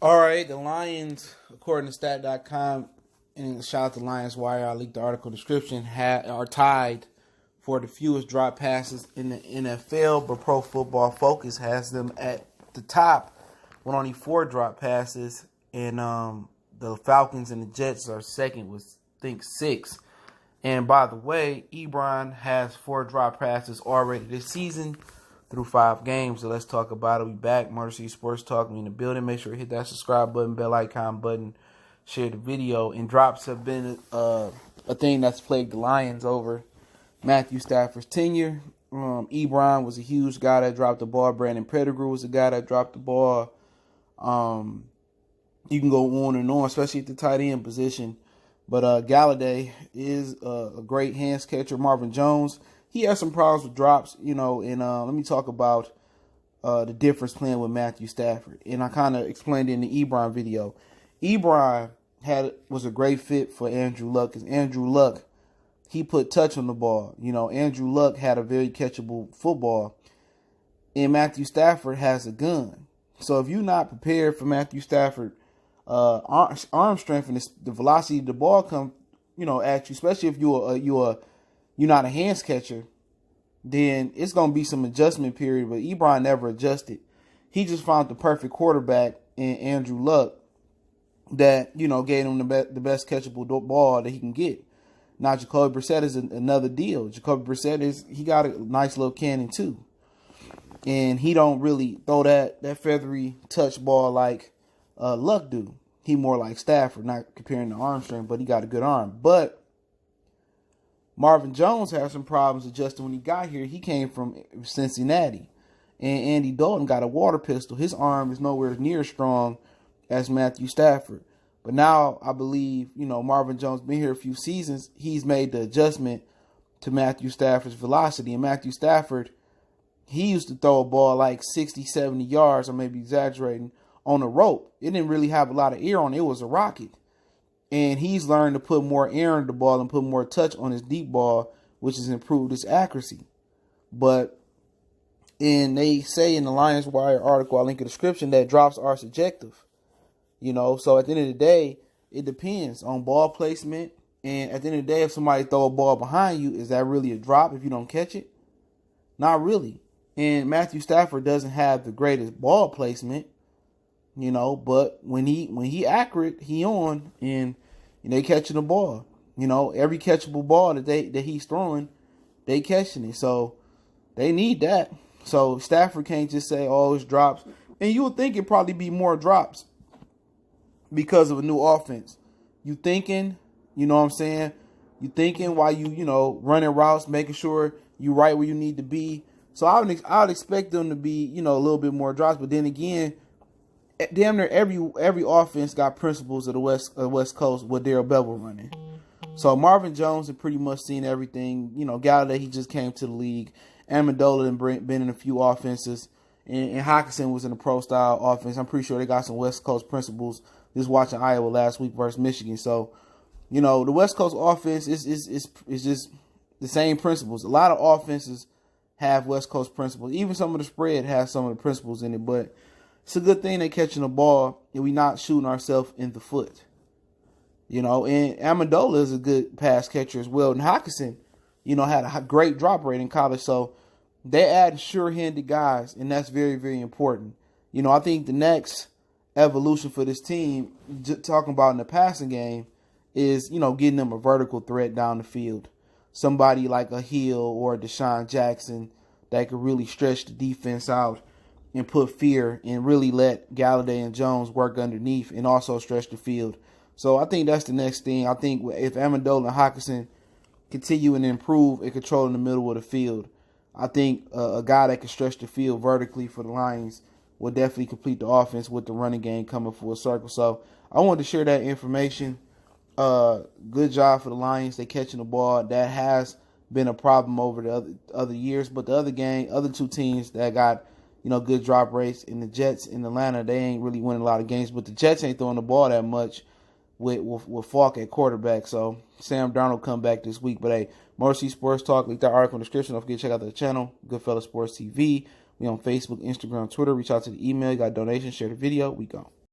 All right, the Lions, according to stat.com, and shout out to Lions Wire, I leaked the article description, are tied for the fewest drop passes in the NFL, but Pro Football Focus has them at the top with only 4 drop passes, and the Falcons and the Jets are second with, I think, 6. And by the way, Ebron has 4 drop passes already this season through 5 games. So let's talk about it. We back. Motor City Sports Talk. We in the building. Make sure you hit that subscribe button, bell icon button, share the video. And drops have been a thing that's plagued the Lions over Matthew Stafford's tenure. Ebron was a huge guy that dropped the ball. Brandon Pettigrew was a guy that dropped the ball. You can go on and on, especially at the tight end position. But Galladay is a great hands catcher. Marvin Jones, he has some problems with drops, and let me talk about the difference playing with Matthew Stafford. And I kind of explained it in the Ebron video. Ebron was a great fit for Andrew Luck because Andrew Luck, he put touch on the ball. Andrew Luck had a very catchable football, and Matthew Stafford has a gun. So if you're not prepared for Matthew Stafford, arm strength and the velocity of the ball come, at you, especially if you're not a hands catcher, then it's gonna be some adjustment period. But Ebron never adjusted. He just found the perfect quarterback in Andrew Luck that gave him the best catchable ball that he can get. Now Jacoby Brissett is another deal. Jacoby Brissett he got a nice little cannon too, and he don't really throw that feathery touch ball like Luck do. He more like Stafford, not comparing the arm strength, but he got a good arm. But Marvin Jones had some problems adjusting when he got here. He came from Cincinnati, and Andy Dalton got a water pistol. His arm is nowhere near as strong as Matthew Stafford. But now I believe, Marvin Jones been here a few seasons. He's made the adjustment to Matthew Stafford's velocity. And Matthew Stafford, he used to throw a ball like 60, 70 yards, or maybe exaggerating, on a rope. It didn't really have a lot of air on it. It was a rocket. And he's learned to put more air in the ball and put more touch on his deep ball, which has improved his accuracy. And they say in the Lions Wire article, I'll link in the description, that drops are subjective. So at the end of the day, it depends on ball placement. And at the end of the day, if somebody throw a ball behind you, is that really a drop if you don't catch it? Not really. And Matthew Stafford doesn't have the greatest ball placement. But when he accurate, he on, and they catching the ball. Every catchable ball that he's throwing, they catching it. So they need that. So Stafford can't just say, "Oh, it's drops," and you would think it'd probably be more drops because of a new offense. You thinking, you know what I'm saying? You thinking while you running routes, making sure you right where you need to be. So I would expect them to be a little bit more drops, but then again, damn near every offense got principles of the West Coast with Darrell Bevel running. So Marvin Jones had pretty much seen everything. Galladay, he just came to the league. Amendola had been in a few offenses. And Hockenson was in a pro-style offense. I'm pretty sure they got some West Coast principles. Just watching Iowa last week versus Michigan. So, the West Coast offense is just the same principles. A lot of offenses have West Coast principles. Even some of the spread has some of the principles in it. But it's a good thing they're catching the ball and we not shooting ourselves in the foot. And Amendola is a good pass catcher as well. And Hockenson, had a great drop rate in college. So they add sure-handed guys, and that's very, very important. I think the next evolution for this team, talking about in the passing game, is, getting them a vertical threat down the field. Somebody like a Hill or a Deshaun Jackson that could really stretch the defense out and put fear and really let Galladay and Jones work underneath and also stretch the field. So I think that's the next thing. I think if Amendola and Hockenson continue and improve and control in the middle of the field, I think a guy that can stretch the field vertically for the Lions will definitely complete the offense with the running game coming full circle. So I wanted to share that information. Good job for the Lions. They catching the ball. That has been a problem over the other years. But the other two teams that got good drop rates, in the Jets in Atlanta, they ain't really winning a lot of games. But the Jets ain't throwing the ball that much with Falk at quarterback. So Sam Darnold come back this week. But hey, Motor City Sports Talk, link that article in the description. Don't forget to check out the channel, Goodfellas Sports TV. We on Facebook, Instagram, Twitter. Reach out to the email. You got donations, share the video. We go.